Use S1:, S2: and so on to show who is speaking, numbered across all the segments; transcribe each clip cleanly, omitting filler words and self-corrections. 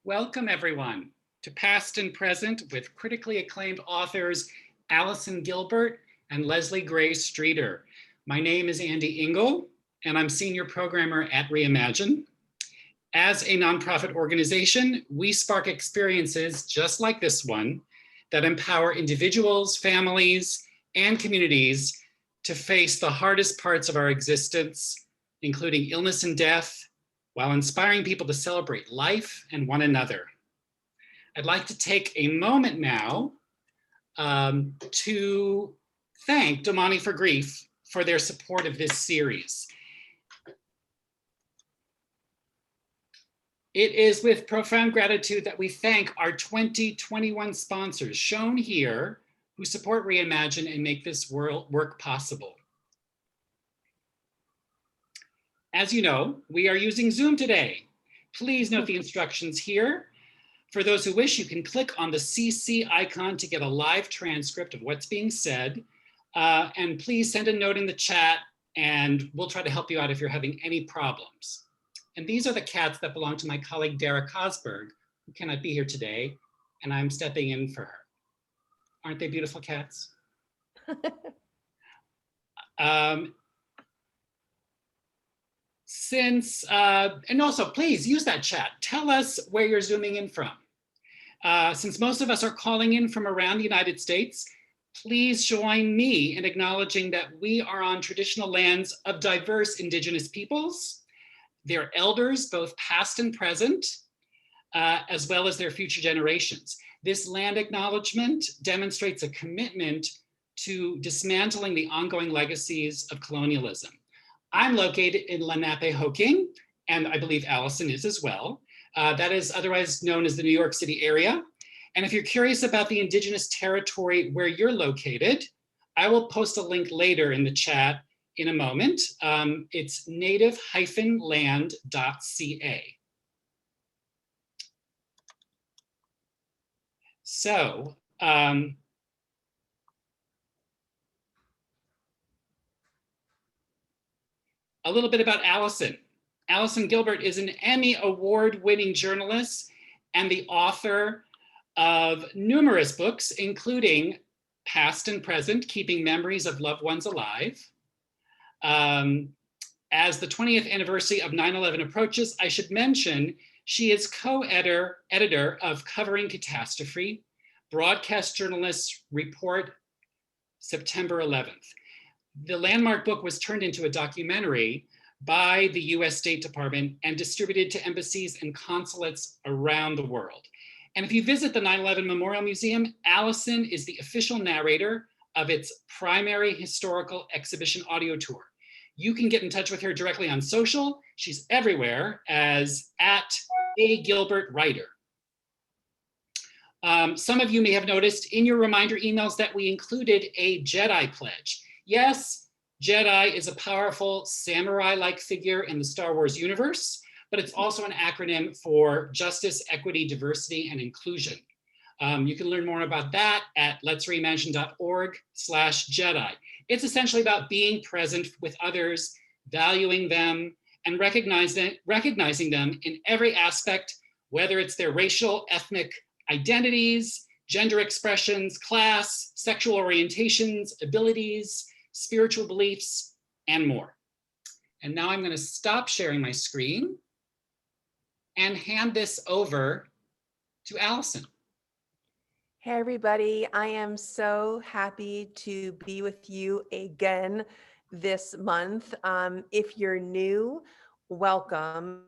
S1: Welcome, everyone, to Past and Present with critically acclaimed authors Allison Gilbert and Leslie Gray Streeter. My name is Andy Engel, and I'm Senior Programmer at Reimagine. As a nonprofit organization, we spark experiences just like this one that empower individuals, families, and communities to face the hardest parts of our existence, including illness and death, while inspiring people to celebrate life and one another. I'd like to take a moment now to thank Domani for Grief for their support of this series. It is with profound gratitude that we thank our 2021 sponsors shown here who support Reimagine and make this work possible. As you know, we are using Zoom today. Please note the instructions here. For those who wish, you can click on the CC icon to get a live transcript of what's being said. And please send a note in the chat and we'll try to help you out if you're having any problems. And these are the cats that belong to my colleague, Dara Cosberg, who cannot be here today, and I'm stepping in for her. Aren't they beautiful cats? And also please use that chat. Tell us where you're zooming in from. Since most of us are calling in from around the United States, please join me in acknowledging that we are on traditional lands of diverse Indigenous peoples, their elders, both past and present, as well as their future generations. This land acknowledgement demonstrates a commitment to dismantling the ongoing legacies of colonialism. I'm located in Lenapehoking, and I believe Allison is as well. That is otherwise known as the New York City area. And if you're curious about the Indigenous territory where you're located, I will post a link later in the chat in a moment. It's native-land.ca. So, a little bit about Allison. Allison Gilbert is an Emmy award-winning journalist and the author of numerous books, including Past and Present, Keeping Memories of Loved Ones Alive. As the 20th anniversary of 9/11 approaches, I should mention she is co-editor of Covering Catastrophe, Broadcast Journalists Report, September 11th. The landmark book was turned into a documentary by the US State Department and distributed to embassies and consulates around the world. And if you visit the 9/11 Memorial Museum, Allison is the official narrator of its primary historical exhibition audio tour. You can get in touch with her directly on social. She's everywhere as @agilbertwriter. Some of you may have noticed in your reminder emails that we included a Jedi pledge. Yes, Jedi is a powerful samurai-like figure in the Star Wars universe, but it's also an acronym for Justice, Equity, Diversity, and Inclusion. You can learn more about that at letsreimagine.org/Jedi. It's essentially about being present with others, valuing them, and recognizing them in every aspect, whether it's their racial, ethnic identities, gender expressions, class, sexual orientations, abilities, spiritual beliefs, and more. And now I'm going to stop sharing my screen and hand this over to Allison.
S2: Hey everybody, I am so happy to be with you again this month. If you're new, welcome.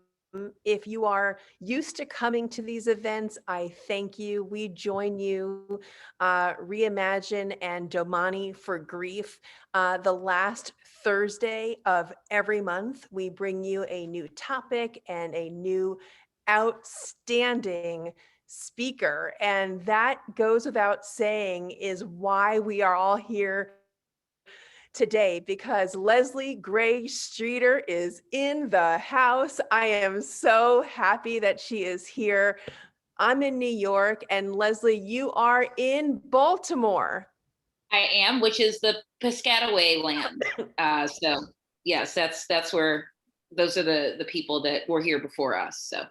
S2: If you are used to coming to these events, I thank you. We join you, Reimagine and Domani for Grief. The last Thursday of every month, we bring you a new topic and a new outstanding speaker. And that goes without saying is why we are all here today, because Leslie Gray Streeter is in the house. I am so happy that she is here. I'm in New York, and Leslie, you are in Baltimore.
S3: I am, which is the Piscataway land. So yes, that's where those are the people that were here before us. So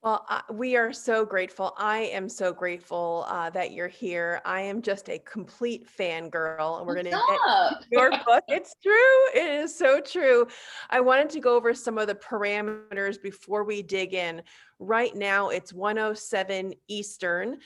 S2: Well, we are so grateful. I am so grateful that you're here. I am just a complete fangirl, and we're
S3: What's
S2: going to get
S3: up?
S2: your book. It's true. It is so true. I wanted to go over some of the parameters before we dig in. Right now, it's 1:07 Eastern,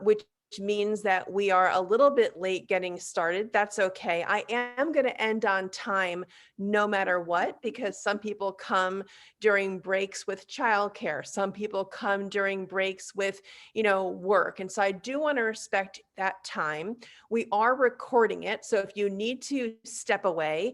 S2: which means that we are a little bit late getting started. That's okay. I am going to end on time no matter what, because some people come during breaks with childcare. Some people come during breaks with, work. And so I do want to respect that time. We are recording it. So if you need to step away,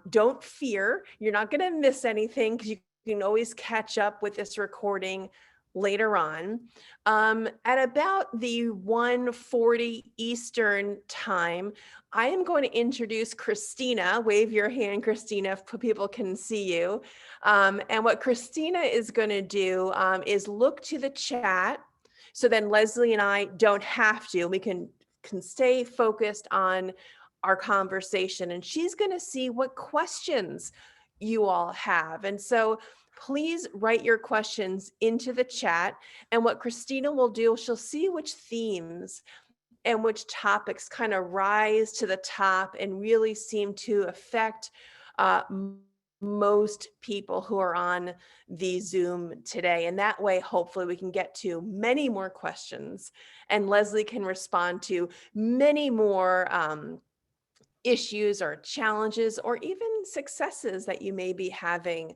S2: don't fear. You're not going to miss anything because you can always catch up with this recording later on. At about the 1:40 Eastern time, I am going to introduce Christina. Wave your hand, Christina, if people can see you. And what Christina is going to do is look to the chat. So then Leslie and I don't have to. We can stay focused on our conversation. And she's going to see what questions you all have. And so please write your questions into the chat. And what Christina will do, she'll see which themes and which topics kind of rise to the top and really seem to affect most people who are on the Zoom today. And that way, hopefully we can get to many more questions and Leslie can respond to many more issues or challenges or even successes that you may be having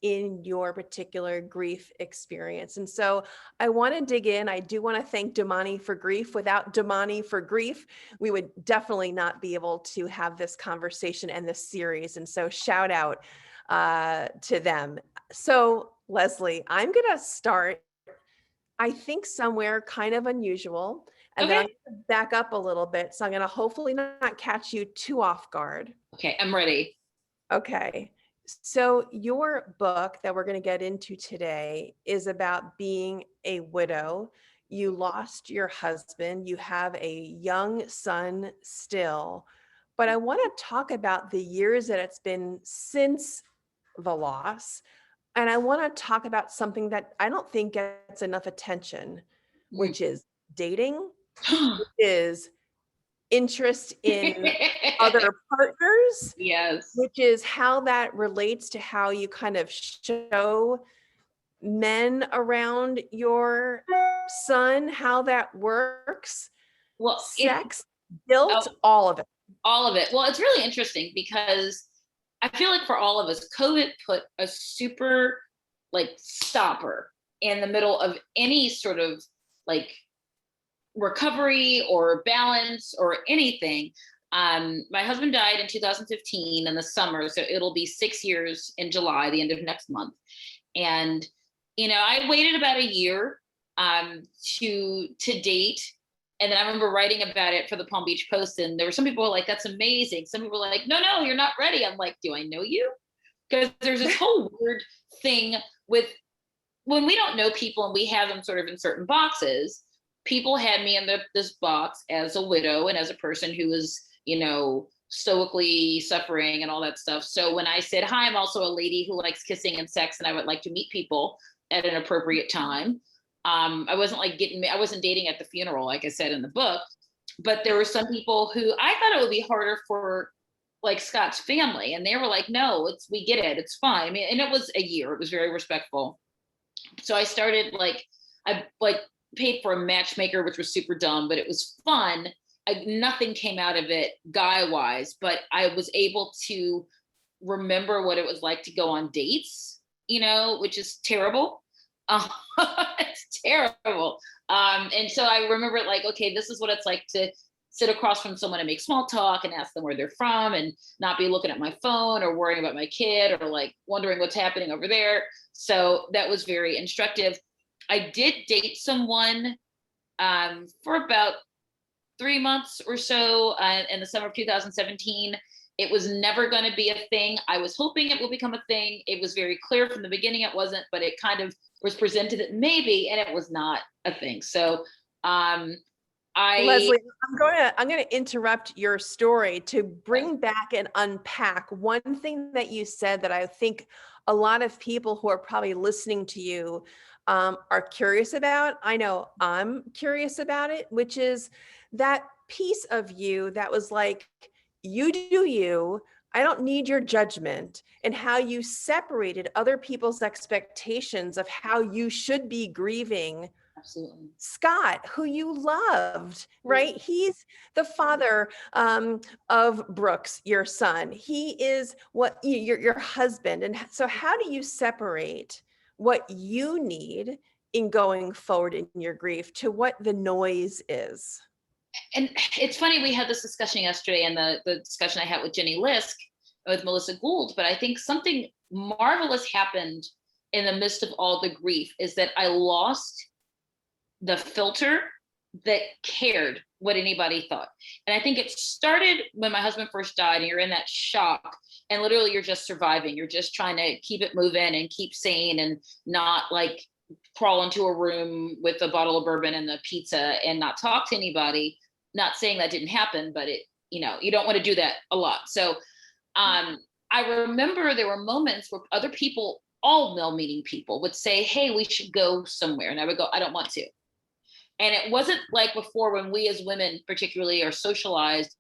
S2: in your particular grief experience. And so I want to dig in. I do want to thank Damani for Grief. Without Damani for Grief, we would definitely not be able to have this conversation and this series. And so shout out to them. So Leslie, I'm going to start, I think, somewhere kind of unusual. And then I'm going to back up a little bit. So I'm going to hopefully not catch you too off guard.
S3: Okay, I'm ready.
S2: Okay. So your book that we're going to get into today is about being a widow. You lost your husband. You have a young son still. But I want to talk about the years that it's been since the loss. And I want to talk about something that I don't think gets enough attention, which is dating, is interest in other partners,
S3: Yes.
S2: which is how that relates to how you kind of show men around your son, how that works,
S3: Well,
S2: sex, guilt, all of it.
S3: all of it. Well, it's really interesting because I feel like for all of us, COVID put a super stopper in the middle of any sort of recovery or balance or anything. My husband died in 2015 in the summer, so it'll be 6 years in July, the end of next month. And I waited about a year to date. And then I remember writing about it for the Palm Beach Post, and there were some people who were like, "That's amazing." Some people were like, "No, you're not ready." I'm like, "Do I know you?" Because there's this whole weird thing with when we don't know people and we have them sort of in certain boxes. People had me in this box as a widow and as a person who was, stoically suffering and all that stuff. So when I said, "Hi, I'm also a lady who likes kissing and sex, and I would like to meet people at an appropriate time," I wasn't dating at the funeral, like I said in the book. But there were some people who I thought it would be harder for, like Scott's family, and they were like, "No, we get it, it's fine." I mean, and it was a year. It was very respectful. So I started I paid for a matchmaker, which was super dumb, but it was fun. Nothing came out of it guy wise, but I was able to remember what it was like to go on dates, which is terrible. It's terrible. And so I remember okay, this is what it's like to sit across from someone and make small talk and ask them where they're from and not be looking at my phone or worrying about my kid or wondering what's happening over there. So that was very instructive. I did date someone for about 3 months or so in the summer of 2017. It was never going to be a thing. I was hoping it will become a thing. It was very clear from the beginning it wasn't, but it kind of was presented that maybe, and it was not a thing. So
S2: Leslie, I'm going to interrupt your story to bring back and unpack one thing that you said that I think a lot of people who are probably listening to you are curious about. I know I'm curious about it, which is that piece of you that was like, you do you. I don't need your judgment, and how you separated other people's expectations of how you should be grieving
S3: Absolutely.
S2: Scott, who you loved, right? He's the father of Brooks, your son. He is what your husband. And so, how do you separate what you need in going forward in your grief to what the noise is?
S3: And it's funny, we had this discussion yesterday, and the discussion I had with Jenny Lisk, with Melissa Gould, but I think something marvelous happened in the midst of all the grief is that I lost the filter that cared what anybody thought. And I think it started when my husband first died, and you're in that shock, and literally you're just surviving. You're just trying to keep it moving and keep sane, and not like crawl into a room with a bottle of bourbon and the pizza and not talk to anybody. Not saying that didn't happen, but it, you know, you don't want to do that a lot. So I remember there were moments where other people, all well-meaning people, would say, hey, we should go somewhere. And I would go, I don't want to. And it wasn't like before, when we as women particularly are socialized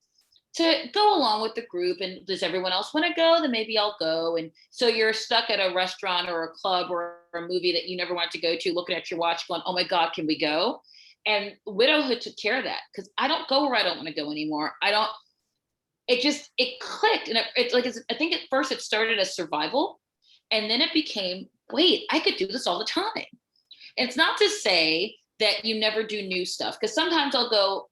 S3: to go along with the group, and does everyone else want to go? Then maybe I'll go. And so you're stuck at a restaurant or a club or a movie that you never wanted to go to, looking at your watch going, oh my God, can we go? And widowhood took care of that, because I don't go where I don't want to go anymore. It clicked. And I think at first it started as survival, and then it became, wait, I could do this all the time. And it's not to say that you never do new stuff, because sometimes I'll go,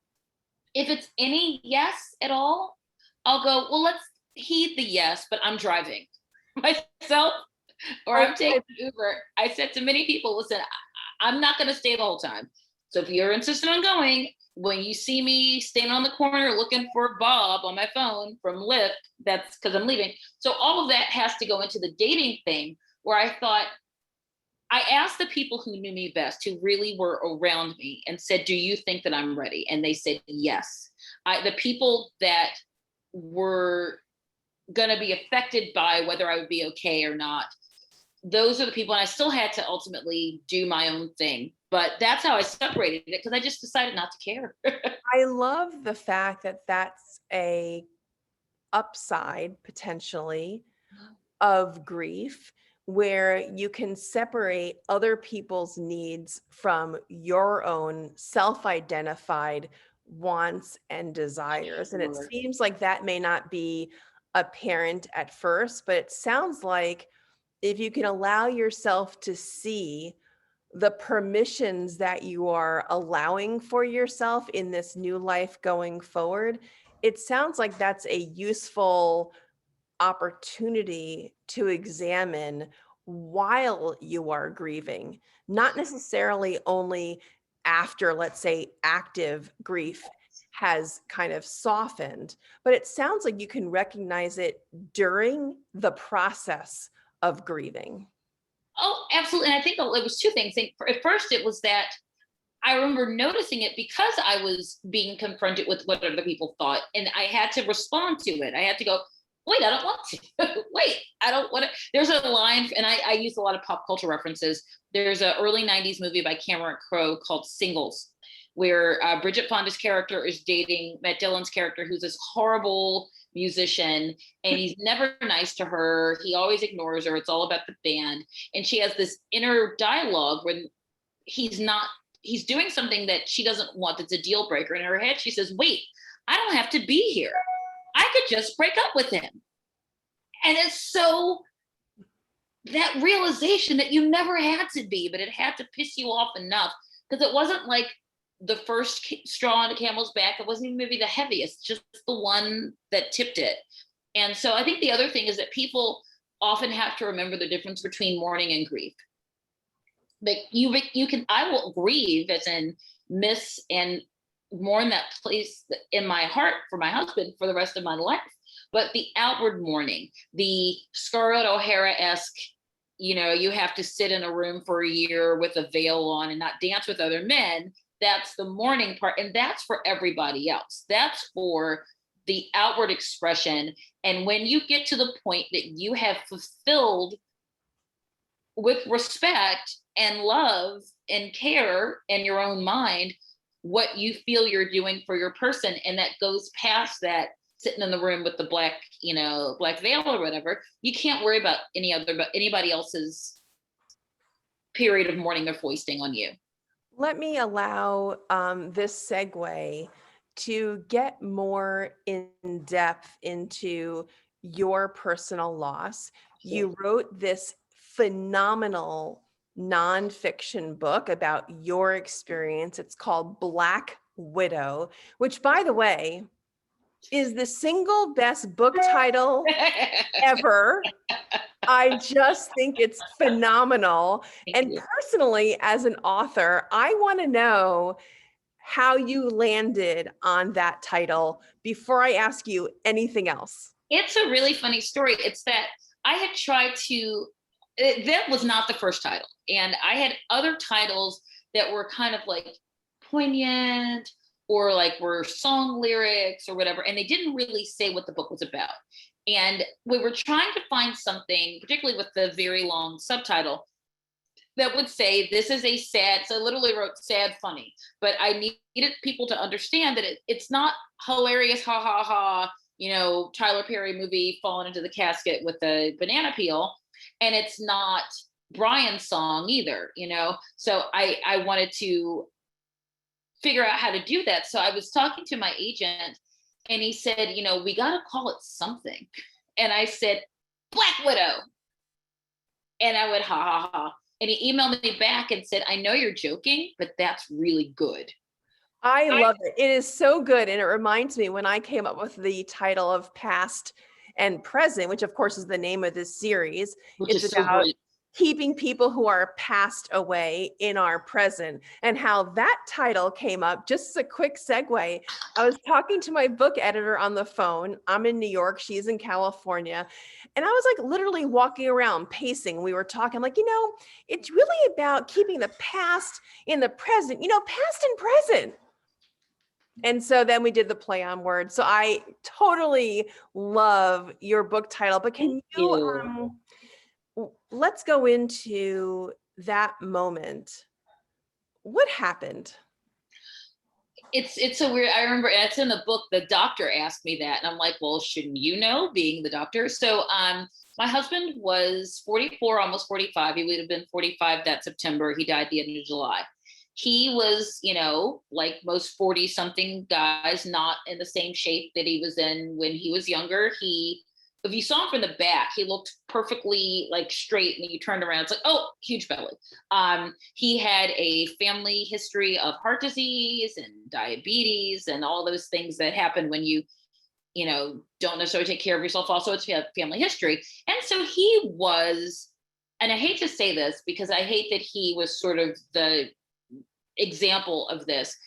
S3: if it's any yes at all, I'll go, well, let's heed the yes, but I'm driving myself, or I'm taking Uber. I said to many people, listen, I'm not going to stay the whole time. So if you're insistent on going, when you see me standing on the corner looking for Bob on my phone from Lyft, that's because I'm leaving. So all of that has to go into the dating thing, where I thought, I asked the people who knew me best, who really were around me, and said, do you think that I'm ready? And they said, yes. The people that were going to be affected by whether I would be okay or not, those are the people. And I still had to ultimately do my own thing. But that's how I separated it, because I just decided not to care.
S2: I love the fact that that's a upside potentially of grief, where you can separate other people's needs from your own self-identified wants and desires. And it
S3: Sure.
S2: seems like that may not be apparent at first, but it sounds like if you can allow yourself to see the permissions that you are allowing for yourself in this new life going forward, it sounds like that's a useful opportunity to examine while you are grieving, not necessarily only after, let's say, active grief has kind of softened, but it sounds like you can recognize it during the process of grieving.
S3: Oh, absolutely. And I think it was two things. At first, it was that I remember noticing it because I was being confronted with what other people thought, and I had to respond to it. I had to go, wait, I don't want to. Wait, I don't want to. There's a line, and I use a lot of pop culture references. There's an early 90s movie by Cameron Crowe called Singles, where Bridget Fonda's character is dating Matt Dillon's character, who's this horrible musician, and he's never nice to her. He always ignores her. It's all about the band. And she has this inner dialogue when he's doing something that she doesn't want, that's a deal breaker. In her head, she says, wait, I don't have to be here. I could just break up with him. And it's so, that realization that you never had to be, but it had to piss you off enough, because it wasn't like the first straw on the camel's back. It wasn't even maybe the heaviest, just the one that tipped it. And so I think the other thing is that people often have to remember the difference between mourning and grief. Like I will grieve, as in miss and mourn that place in my heart for my husband for the rest of my life. But the outward mourning, the Scarlett O'Hara-esque, you have to sit in a room for a year with a veil on and not dance with other men. That's the mourning part. And that's for everybody else. That's for the outward expression. And when you get to the point that you have fulfilled with respect and love and care in your own mind what you feel you're doing for your person. And that goes past that sitting in the room with the black, black veil or whatever. You can't worry about anybody else's period of mourning they're foisting on you.
S2: Let me allow this segue to get more in depth into your personal loss. You wrote this phenomenal nonfiction book about your experience. It's called Black Widow, which, by the way, is the single best book title ever. I just think it's phenomenal.
S3: Thank
S2: And
S3: you.
S2: personally, as an author, I want to know how you landed on that title before I ask you anything else.
S3: It's a really funny story. It's that I had tried to, that was not the first title. And I had other titles that were kind of like poignant or like were song lyrics or whatever. And they didn't really say what the book was about. And we were trying to find something, particularly with the very long subtitle, that would say this is a sad, so I literally wrote sad funny, but I needed people to understand that it's not hilarious, ha ha ha, Tyler Perry movie falling into the casket with a banana peel. And it's not Brian's song either, So I wanted to figure out how to do that. So I was talking to my agent and he said, we got to call it something. And I said, Black Widow. And I went, ha ha ha. And he emailed me back and said, I know you're joking, but that's really good.
S2: I love it. It is so good. And it reminds me when I came up with the title of Past and Present, which of course is the name of this series.
S3: Which
S2: it's
S3: is
S2: about
S3: so
S2: keeping people who are passed away in our present, and how that title came up. Just a quick segue. I was talking to my book editor on the phone. I'm in New York, she's in California. And I was like literally walking around pacing. We were talking like, it's really about keeping the past in the present, past and present. And so then we did the play on words. So I totally love your book title, but can you let's go into that moment. What happened?
S3: It's so weird. I remember, and it's in the book, the doctor asked me that. And I'm like, well, shouldn't you know, being the doctor? So my husband was 44, almost 45. He would have been 45 that September. He died the end of July. He was, like most 40 something guys, not in the same shape that he was in when he was younger. If you saw him from the back, he looked perfectly like straight. And you turned around, it's like, oh, huge belly. He had a family history of heart disease and diabetes and all those things that happen when you don't necessarily take care of yourself. Also, it's family history. And so he was, and I hate to say this because I hate that he was sort of the example of this.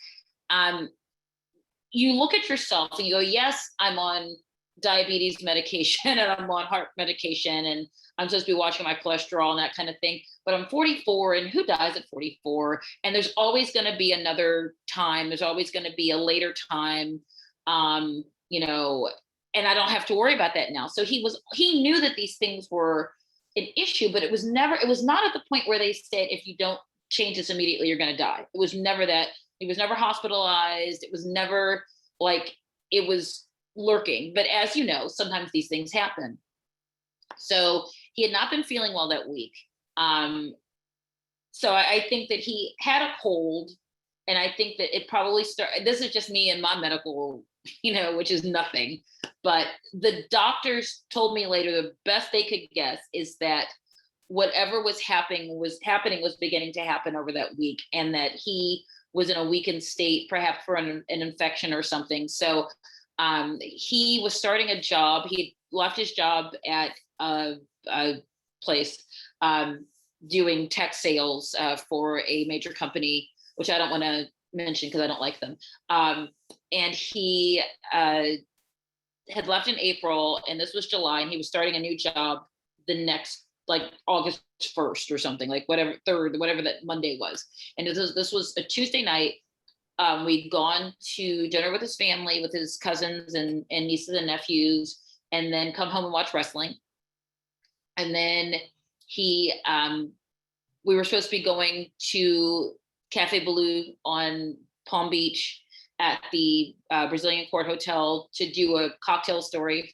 S3: You look at yourself and you go, yes, I'm on diabetes medication and I'm on heart medication and I'm supposed to be watching my cholesterol and that kind of thing. But I'm 44, and who dies at 44? And there's always going to be another time. There's always going to be a later time, and I don't have to worry about that now. So he knew that these things were an issue, but it was not at the point where they said, if you don't change this immediately, you're going to die. It was never that. He was never hospitalized. It was never like, it was lurking. But as you know, sometimes these things happen. So he had not been feeling well that week. So I think that he had a cold, and I think that it probably started, this is just me and my medical, which is nothing, but the doctors told me later, the best they could guess is that whatever was happening was beginning to happen over that week, and that he was in a weakened state, perhaps for an infection or something. So he was starting a job. He left his job at a place doing tech sales for a major company, which I don't want to mention because I don't like them. And he had left in April, and this was July, and he was starting a new job the next, like August 1st or something, like whatever that Monday was. And this was a Tuesday night. We'd gone to dinner with his family, with his cousins and nieces and nephews, and then come home and watch wrestling. And then he we were supposed to be going to Cafe Baloo on Palm Beach at the Brazilian Court Hotel to do a cocktail story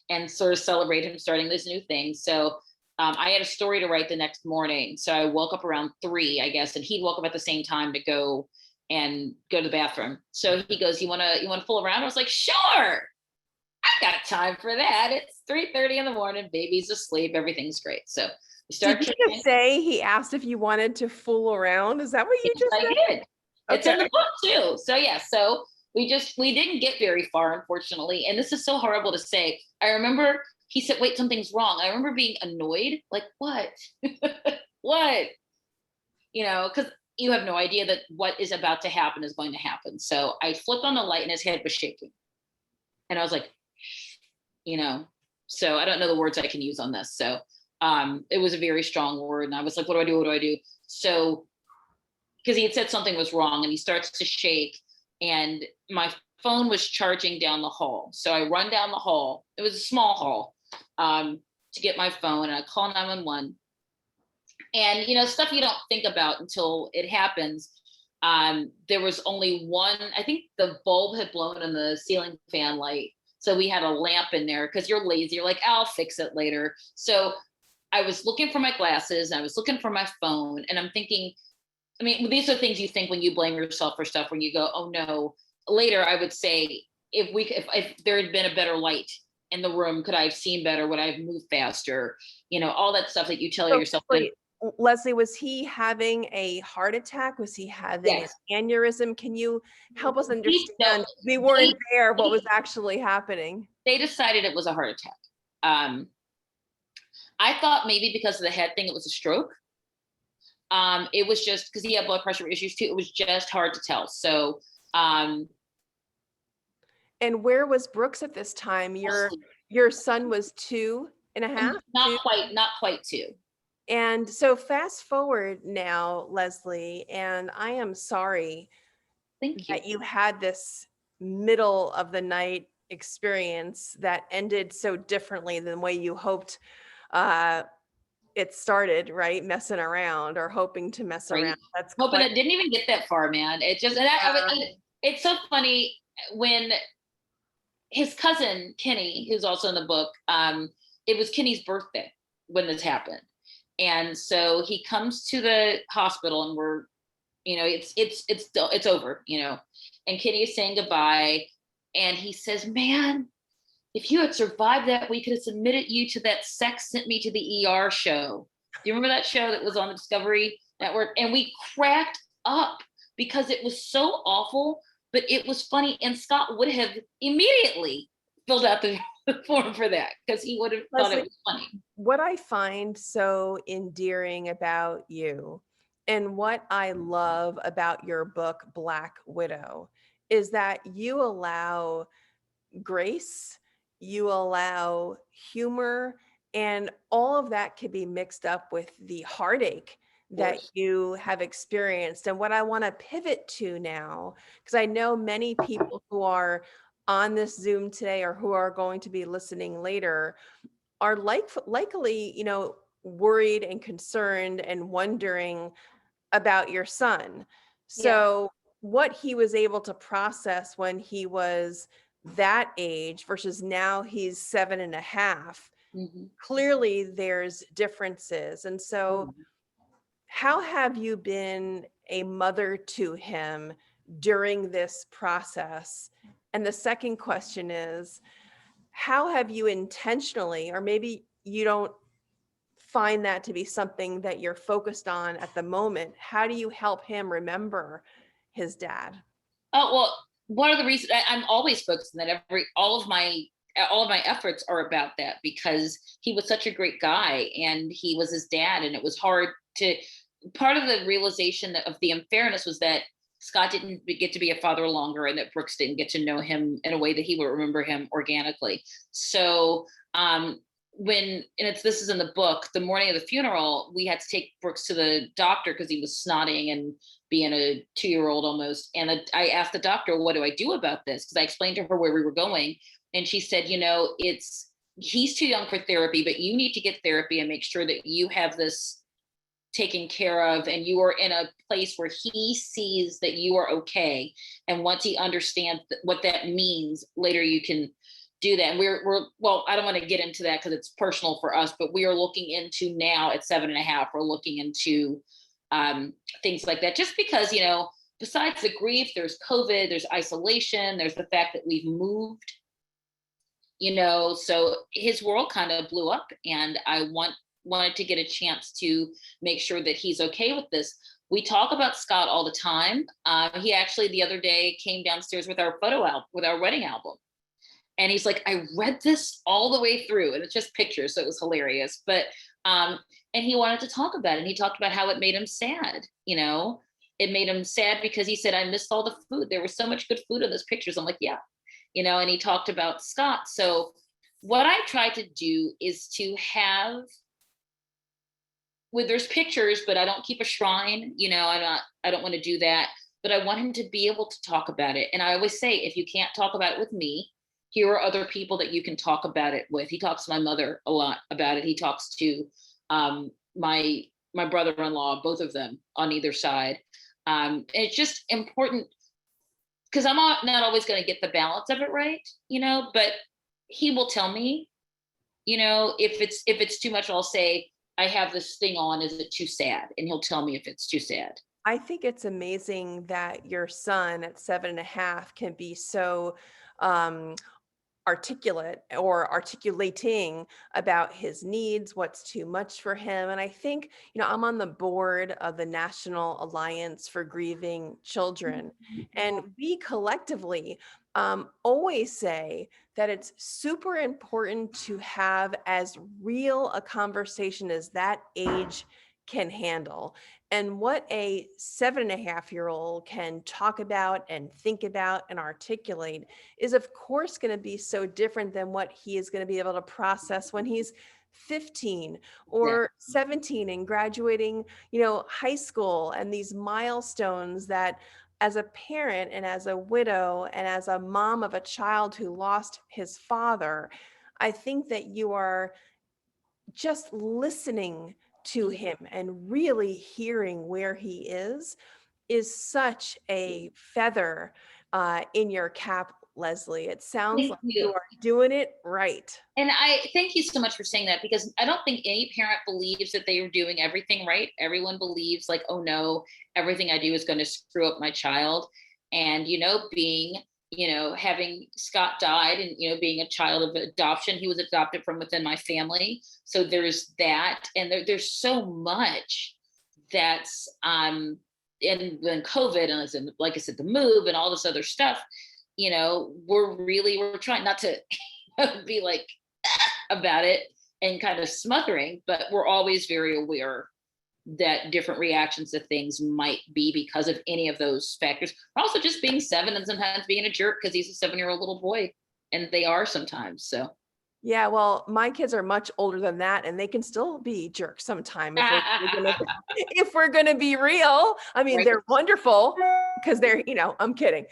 S3: and sort of celebrate him starting this new thing. So I had a story to write the next morning. So I woke up around 3, I guess, and he'd woke up at the same time to go to the bathroom. So he goes, you wanna fool around? I was like, sure, I got time for that. It's 3:30 in the morning, baby's asleep, everything's great. So we start.
S2: Did you just say he asked if you wanted to fool around? Is that what you just
S3: I
S2: said?
S3: did. It's in
S2: Okay.
S3: the book too. So yeah, so we didn't get very far, unfortunately. And this is so horrible to say. I remember he said, wait, something's wrong. I remember being annoyed, like, what? What? You know, because you have no idea that what is about to happen is going to happen. So I flipped on the light and his head was shaking. And I was like, you know, so I don't know the words I can use on this. So it was a very strong word. And I was like, what do I do? What do I do? So, because he had said something was wrong and he starts to shake and my phone was charging down the hall. So I run down the hall. It was a small hall to get my phone and I call 911. And, you know, stuff you don't think about until it happens. There was only one, I think the bulb had blown in the ceiling fan light. So we had a lamp in there because you're lazy. You're like, I'll fix it later. So I was looking for my glasses and I was looking for my phone and I'm thinking, I mean, these are things you think when you blame yourself for stuff, when you go, oh no. Later, I would say, if there had been a better light in the room, could I have seen better? Would I have moved faster? You know, all that stuff that you tell yourself.
S2: Wait, Leslie, was he having a heart attack? Was he having
S3: Yes.
S2: an aneurysm? Can you help us
S3: No,
S2: understand? We weren't there. What was actually happening?
S3: They decided it was a heart attack. I thought maybe because of the head thing, it was a stroke. It was just because he had blood pressure issues too. It was just hard to tell. So,
S2: And where was Brooks at this time? Your son was 2.5?
S3: not quite 2.
S2: And so fast forward now, Leslie, and I am sorry
S3: Thank you.
S2: that you had this middle of the night experience that ended so differently than the way you hoped it started, right? Messing around or hoping to mess
S3: Right.
S2: around. That's
S3: Hoping
S2: quite,
S3: it didn't even get that far, man. It just, and it's so funny when his cousin Kenny, who's also in the book, it was Kenny's birthday when this happened. And so he comes to the hospital and we're, you know, it's over, you know, and Kenny is saying goodbye. And he says, man, if you had survived that, we could have submitted you to that Sex Sent Me to the ER show. Do you remember that show that was on the Discovery Network? And we cracked up because it was so awful, but it was funny. And Scott would have immediately filled out the form for that because he would have thought it was funny.
S2: what I find so endearing about you and what I love about your book, Black Widow, is that you allow grace, you allow humor, and all of that can be mixed up with the heartache that you have experienced. And what I want to pivot to now, because I know many people who are on this Zoom today or who are going to be listening later are likely, you know, worried and concerned and wondering about your son. So what he was able to process when he was that age versus now he's 7.5, clearly there's differences. And so how have you been a mother to him during this process? And the second question is, how have you intentionally, or maybe you don't find that to be something that you're focused on at the moment, how do you help him remember his dad?
S3: Oh, well, one of the reasons I'm always focused on that, all of my efforts are about that because he was such a great guy and he was his dad, and it was hard to, part of the realization of the unfairness was that Scott didn't get to be a father longer and that Brooks didn't get to know him in a way that he would remember him organically. So this is in the book, the morning of the funeral, we had to take Brooks to the doctor because he was snotting and being a 2-year-old almost. And I asked the doctor, what do I do about this? Because I explained to her where we were going. And she said, you know, he's too young for therapy, but you need to get therapy and make sure that you have this taken care of, and you are in a place where he sees that you are okay. And once he understands what that means, later you can do that. And we're well, I don't want to get into that because it's personal for us, but we are looking into now at 7.5, we're looking into things like that, just because, besides the grief, there's COVID, there's isolation, there's the fact that we've moved, so his world kind of blew up, and I wanted to get a chance to make sure that he's okay with this. We talk about Scott all the time. He actually the other day came downstairs with our photo album, with our wedding album. And he's like, I read this all the way through, and it's just pictures, so it was hilarious. But and he wanted to talk about it. And he talked about how it made him sad. It made him sad because he said, I missed all the food. There was so much good food in those pictures. I'm like, yeah, and he talked about Scott. So what I try to do is to have, there's pictures, but I don't keep a shrine, I don't want to do that, but I want him to be able to talk about it. And I always say, if you can't talk about it with me, here are other people that you can talk about it with. He talks to my mother a lot about it. He talks to my brother-in-law, both of them on either side. And it's just important because I'm not always going to get the balance of it right, but he will tell me, if it's too much, I'll say, I have this thing on, is it too sad? And he'll tell me if it's too sad.
S2: I think it's amazing that your son at 7.5 can be so articulate or articulating about his needs, what's too much for him. And I think, I'm on the board of the National Alliance for Grieving Children, and we collectively always say that it's super important to have as real a conversation as that age can handle. And what a 7.5-year-old can talk about and think about and articulate is, of course, going to be so different than what he is going to be able to process when he's 15 or 17 and graduating, high school, and these milestones that, as a parent and as a widow and as a mom of a child who lost his father, I think that you are just listening to him and really hearing where he is such a feather in your cap, Leslie. It sounds like you are doing it right.
S3: And I thank you so much for saying that, because I don't think any parent believes that they are doing everything right. Everyone believes like, oh no, everything I do is going to screw up my child. And, being, having Scott died and, being a child of adoption, he was adopted from within my family. So there's that. And there's so much that's, and then COVID, and like I said, the move and all this other stuff, we're trying not to be like about it and kind of smothering, but we're always very aware that different reactions to things might be because of any of those factors. Also just being 7 and sometimes being a jerk because he's a 7-year-old little boy, and they are sometimes. So
S2: yeah, well, my kids are much older than that, and they can still be jerks sometime if we're gonna be real. I mean, right. They're wonderful because they're, I'm kidding.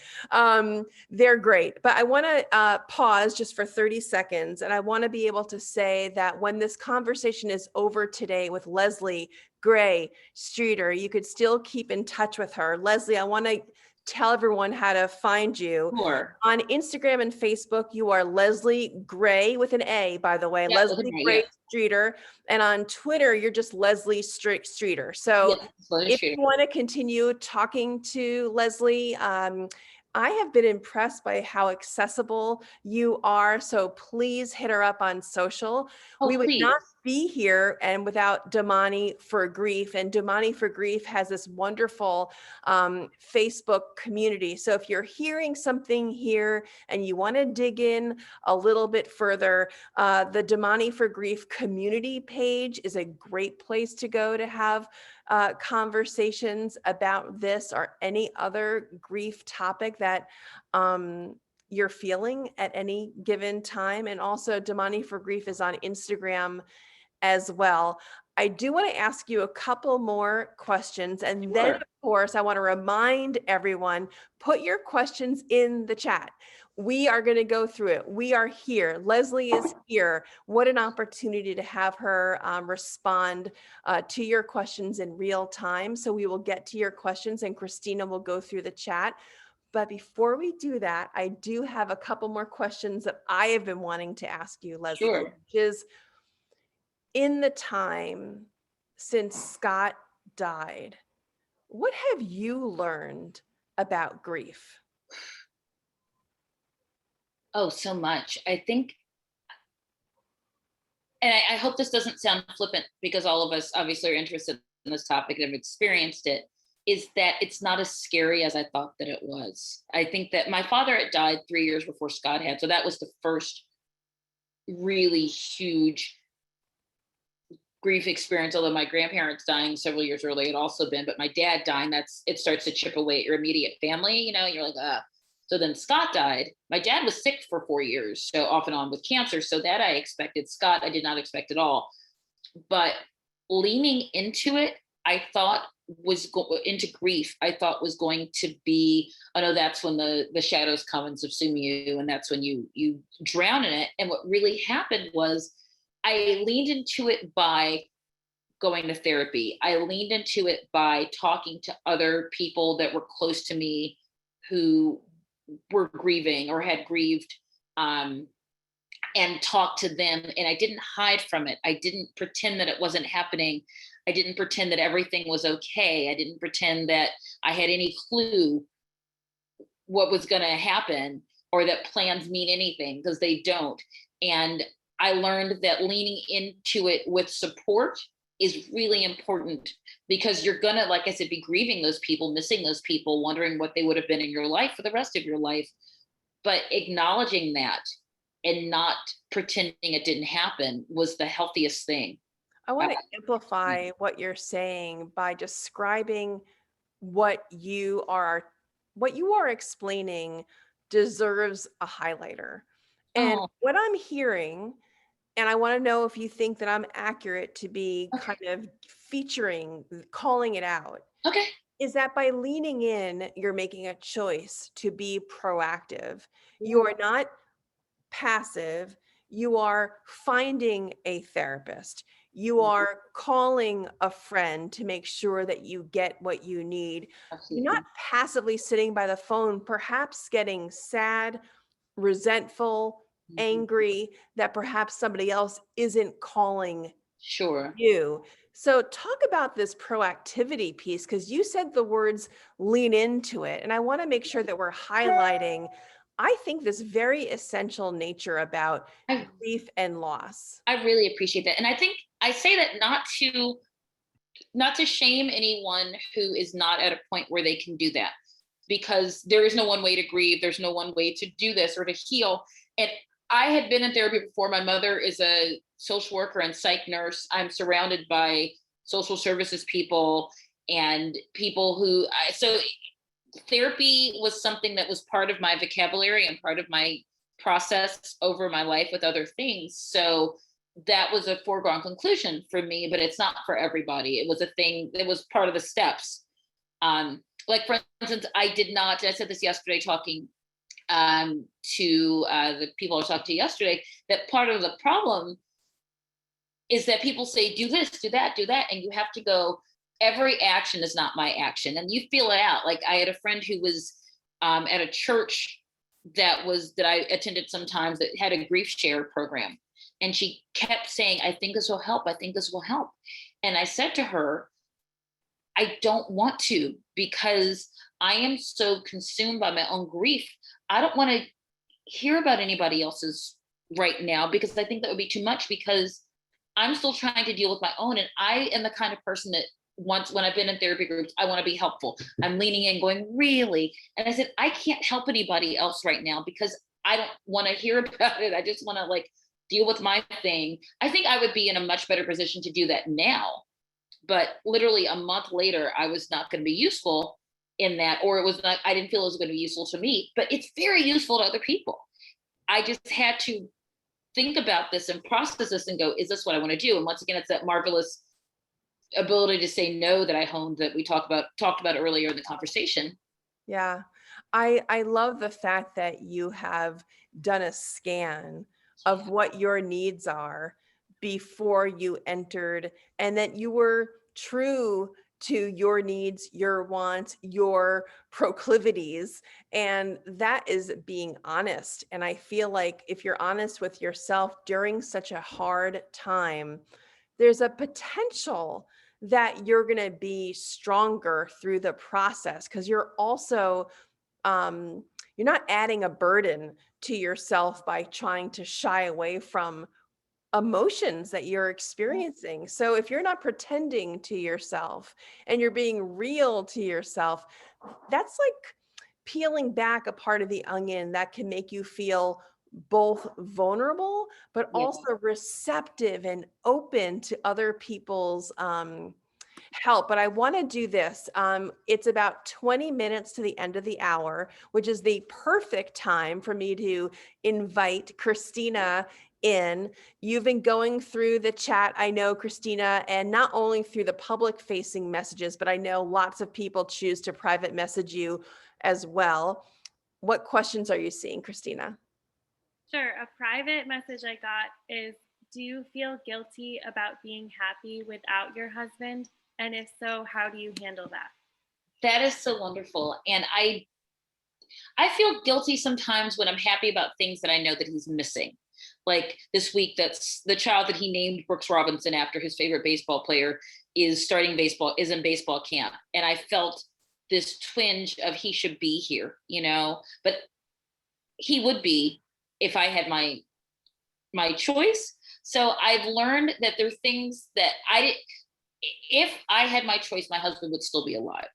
S2: They're great. But I want to pause just for 30 seconds, and I want to be able to say that when this conversation is over today with Leslie Gray Streeter, you could still keep in touch with her. Leslie, I want to tell everyone how to find you.
S3: Sure.
S2: On Instagram and Facebook, you are Leslie Gray with an A, by the way, Leslie Gray Streeter. And on Twitter, you're just Leslie Streeter. So if you want to continue talking to Leslie, I have been impressed by how accessible you are. So please hit her up on social. We would not be here and without Damani for Grief. And Damani for Grief has this wonderful Facebook community. So if you're hearing something here and you want to dig in a little bit further, the Damani for Grief community page is a great place to go to have conversations about this or any other grief topic that you're feeling at any given time. And also Damani for Grief is on Instagram as well. I do want to ask you a couple more questions. And then,
S3: Sure.
S2: of course, I want to remind everyone, put your questions in the chat. We are going to go through it. We are here. Leslie is here. What an opportunity to have her respond to your questions in real time. So we will get to your questions and Christina will go through the chat. But before we do that, I do have a couple more questions that I have been wanting to ask you, Leslie,
S3: Sure.
S2: which is, in the time since Scott died, what have you learned about grief?
S3: Oh, so much. I think, and I hope this doesn't sound flippant because all of us obviously are interested in this topic and have experienced it, is that it's not as scary as I thought that it was. I think that my father had died 3 years before Scott had. So that was the first really huge grief experience, although my grandparents dying several years early had also been, but my dad dying, it starts to chip away at your immediate family, you're like, ah. So then Scott died. My dad was sick for 4 years, so off and on with cancer. So that I expected. Scott, I did not expect at all. But leaning into it, I thought into grief, I thought was going to be, I know that's when the shadows come and subsume you, and that's when you drown in it. And what really happened was I leaned into it by going to therapy. I leaned into it by talking to other people that were close to me who were grieving or had grieved, and talked to them. And I didn't hide from it. I didn't pretend that it wasn't happening. I didn't pretend that everything was okay. I didn't pretend that I had any clue what was going to happen or that plans mean anything, because they don't. And I learned that leaning into it with support is really important, because you're gonna, like I said, be grieving those people, missing those people, wondering what they would have been in your life for the rest of your life. But acknowledging that and not pretending it didn't happen was the healthiest thing.
S2: I want to amplify what you're saying by describing what you are explaining deserves a highlighter. And
S3: Oh,
S2: what I'm hearing, and I want to know if you think that I'm accurate to be
S3: okay.
S2: kind of featuring, calling it out,
S3: Okay.
S2: is that by leaning in, you're making a choice to be proactive. You are not passive. You are finding a therapist. You are calling a friend to make sure that you get what you need. You're not passively sitting by the phone, perhaps getting sad, resentful,
S3: Mhm.
S2: angry that perhaps somebody else isn't calling
S3: Sure.
S2: you. So talk about this proactivity piece, because you said the words lean into it. And I want to make sure that we're highlighting, I think, this very essential nature about
S3: I,
S2: grief and loss.
S3: I really appreciate that. And I think I say that not to shame anyone who is not at a point where they can do that, because there is no one way to grieve. There's no one way to do this or to heal. And I had been in therapy before. My mother is a social worker and psych nurse. I'm surrounded by social services people and people who, so therapy was something that was part of my vocabulary and part of my process over my life with other things. So that was a foregone conclusion for me, but it's not for everybody. It was a thing that was part of the steps. Like, for instance, I said this yesterday talking to the people I was talking to yesterday, that part of the problem is that people say, do this, do that, and you have to go, every action is not my action. And you feel it out. Like, I had a friend who was at a church that I attended sometimes that had a grief share program. And she kept saying, I think this will help. I think this will help. And I said to her, I don't want to, because I am so consumed by my own grief. I don't want to hear about anybody else's right now, because I think that would be too much, because I'm still trying to deal with my own. And I am the kind of person that when I've been in therapy groups, I want to be helpful. I'm leaning in going, really? And I said, I can't help anybody else right now, because I don't want to hear about it. I just want to deal with my thing. I think I would be in a much better position to do that now. But literally a month later, I was not going to be useful in that, or I didn't feel it was going to be useful to me, but it's very useful to other people. I just had to think about this and process this and go, is this what I want to do? And once again, it's that marvelous ability to say no that I honed that we talked about earlier in the conversation.
S2: Yeah. I love the fact that you have done a scan of what your needs are before you entered, and that you were true to your needs, your wants, your proclivities. And that is being honest. And I feel like if you're honest with yourself during such a hard time, there's a potential that you're going to be stronger through the process, because you're also um, you're not adding a burden to yourself by trying to shy away from emotions that you're experiencing. So if you're not pretending to yourself and you're being real to yourself, that's like peeling back a part of the onion that can make you feel both vulnerable, but
S3: Yeah.
S2: also receptive and open to other people's help. But I want to do this. It's about 20 minutes to the end of the hour, which is the perfect time for me to invite Christina in. You've been going through the chat, I know, Christina, and not only through the public facing messages, but I know lots of people choose to private message you as well. What questions are you seeing, Christina?
S4: Sure. A private message I got is, do you feel guilty about being happy without your husband? And if so, how do you handle that?
S3: That is so wonderful. And I feel guilty sometimes when I'm happy about things that I know that he's missing. Like this week, that's the child that he named Brooks Robinson after his favorite baseball player is in baseball camp. And I felt this twinge of he should be here, but he would be if I had my choice. So I've learned that there are things that if I had my choice, my husband would still be alive.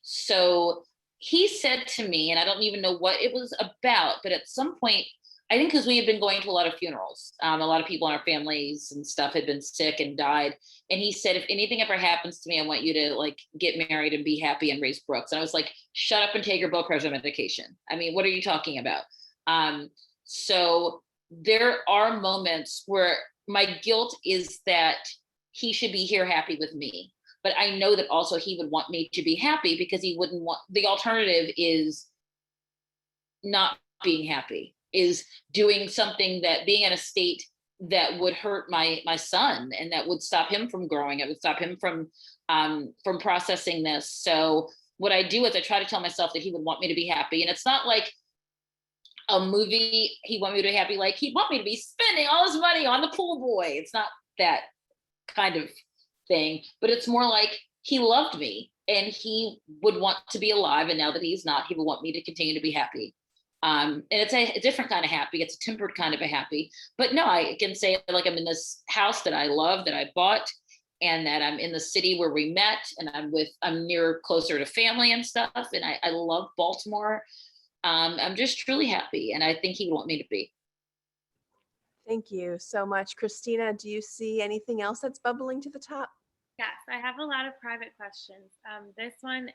S3: So he said to me, and I don't even know what it was about, but at some point, I think because we had been going to a lot of funerals, a lot of people in our families and stuff had been sick and died. And he said, if anything ever happens to me, I want you to like get married and be happy and raise Brooks. And I was like, shut up and take your blood pressure medication. I mean, what are you talking about? So there are moments where my guilt is that he should be here happy with me. But I know that also he would want me to be happy, because he wouldn't want, the alternative is not being happy, is doing something that being in a state that would hurt my son, and that would stop him from growing. It would stop him from processing this. So what I do is I try to tell myself that he would want me to be happy. And it's not like a movie he want me to be happy, like he'd want me to be spending all his money on the pool boy. It's not that kind of thing, but it's more like he loved me and he would want to be alive. And now that he's not, he would want me to continue to be happy. And it's a different kind of happy. It's a tempered kind of a happy. But no, I can say like I'm in this house that I love, that I bought, and that I'm in the city where we met, and I'm near closer to family and stuff. And I love Baltimore. I'm just truly happy, and I think he would want me to be.
S2: Thank you so much. Christina, do you see anything else that's bubbling to the top?
S4: Yes, I have a lot of private questions. This one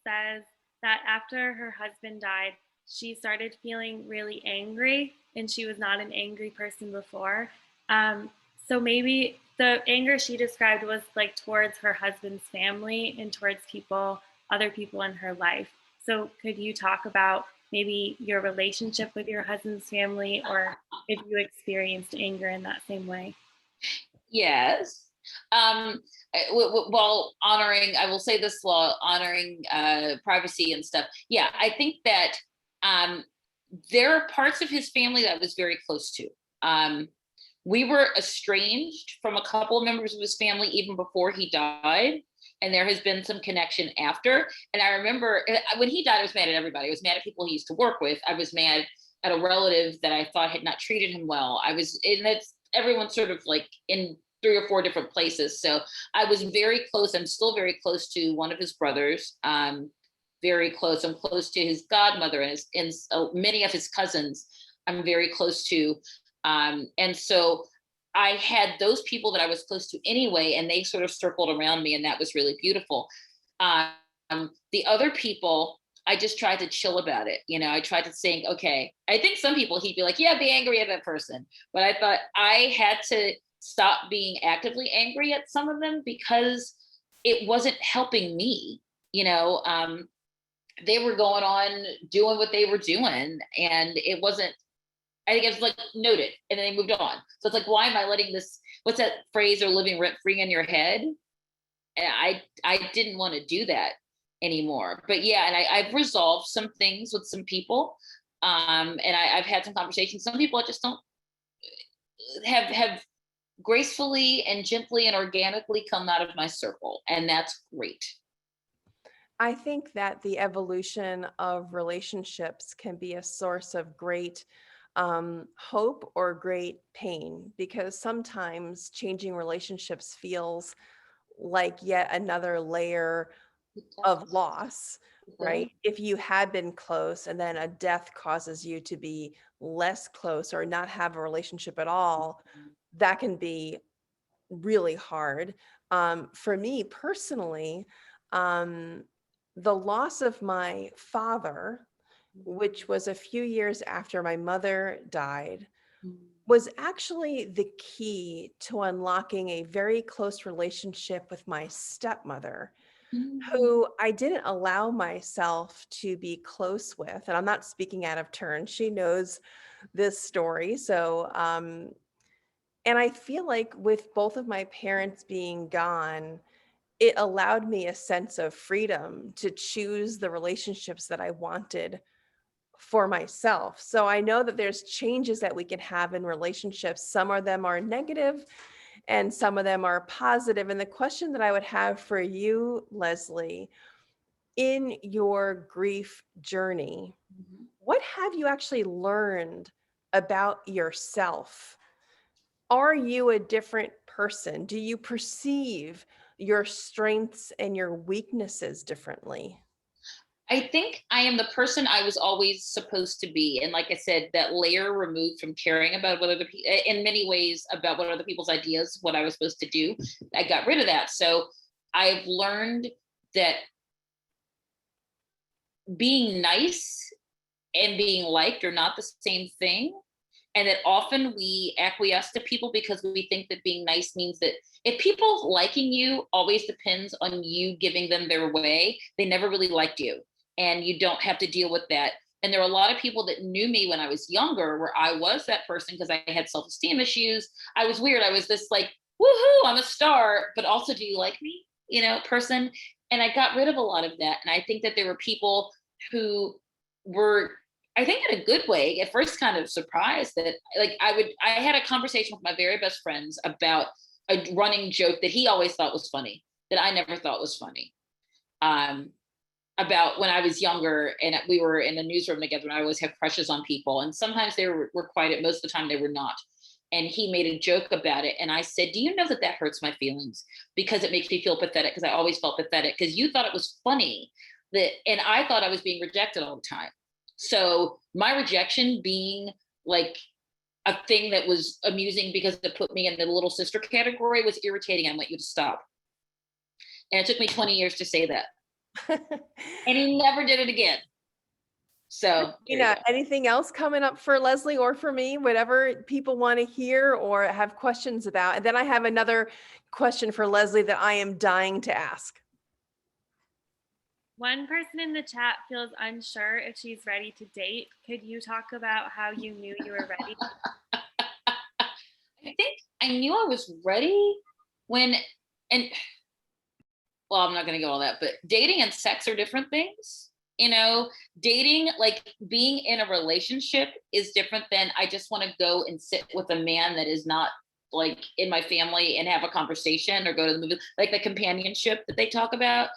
S4: says that after her husband died, she started feeling really angry, and she was not an angry person before. So maybe the anger she described was like towards her husband's family and towards other people in her life. So could you talk about maybe your relationship with your husband's family, or if you experienced anger in that same way?
S3: Yes. While honoring, I will say this, while honoring privacy and stuff. Yeah, I think that there are parts of his family that I was very close to. We were estranged from a couple of members of his family even before he died. And there has been some connection after. And I remember when he died, I was mad at everybody. I was mad at people he used to work with. I was mad at a relative that I thought had not treated him well. And it's everyone sort of like in 3 or 4 different places. So I was very close. I'm still very close to one of his brothers. Very close. I'm close to his godmother and many of his cousins. I'm very close to. And so I had those people that I was close to anyway, and they sort of circled around me, and that was really beautiful. The other people, I just tried to chill about it. I tried to think, okay, I think some people he'd be like, yeah, be angry at that person. But I thought I had to stop being actively angry at some of them, because it wasn't helping me, they were going on doing what they were doing, and it wasn't, I think it was like noted, and then they moved on. So it's like, why am I letting this, what's that phrase, or living rent free in your head? And I didn't want to do that anymore. But yeah, and I've resolved some things with some people. And I've had some conversations. Some people I just don't have gracefully and gently and organically come out of my circle. And that's great.
S2: I think that the evolution of relationships can be a source of great hope or great pain, because sometimes changing relationships feels like yet another layer of loss, right? If you had been close and then a death causes you to be less close or not have a relationship at all, that can be really hard. For me personally, the loss of my father, which was a few years after my mother died, was actually the key to unlocking a very close relationship with my stepmother, who I didn't allow myself to be close with. And I'm not speaking out of turn. She knows this story. So, and I feel like with both of my parents being gone, it allowed me a sense of freedom to choose the relationships that I wanted for myself. So I know that there's changes that we can have in relationships. Some of them are negative and some of them are positive. And the question that I would have for you, Leslie, in your grief journey, what have you actually learned about yourself? Are you a different person? Do you perceive your strengths and your weaknesses differently?
S3: I think I am the person I was always supposed to be. And like I said, that layer removed from caring about what other people, in many ways, about what other people's ideas, what I was supposed to do, I got rid of that. So I've learned that being nice and being liked are not the same thing. And that often we acquiesce to people because we think that being nice means that if people liking you always depends on you giving them their way, they never really liked you. And you don't have to deal with that. And there are a lot of people that knew me when I was younger, where I was that person because I had self-esteem issues. I was weird. I was this like, woohoo, I'm a star, but also, do you like me, person? And I got rid of a lot of that. And I think that there were people who were, I think in a good way, at first kind of surprised that I had a conversation with my very best friends about a running joke that he always thought was funny, that I never thought was funny. About when I was younger and we were in the newsroom together, and I always have crushes on people. And sometimes they were quiet, most of the time they were not. And he made a joke about it. And I said, do you know that hurts my feelings? Because it makes me feel pathetic, because I always felt pathetic because you thought it was funny and I thought I was being rejected all the time. So my rejection being like a thing that was amusing because it put me in the little sister category was irritating. I want you to stop. And it took me 20 years to say that. And he never did it again. So,
S2: anything else coming up for Leslie or for me, whatever people want to hear or have questions about? And then I have another question for Leslie that I am dying to ask.
S4: One person in the chat feels unsure if she's ready to date. Could you talk about how you knew you were ready?
S3: I think I knew I was ready well, I'm not going to go all that, but dating and sex are different things. Dating, like being in a relationship, is different than I just want to go and sit with a man that is not like in my family and have a conversation or go to the movie, like the companionship that they talk about.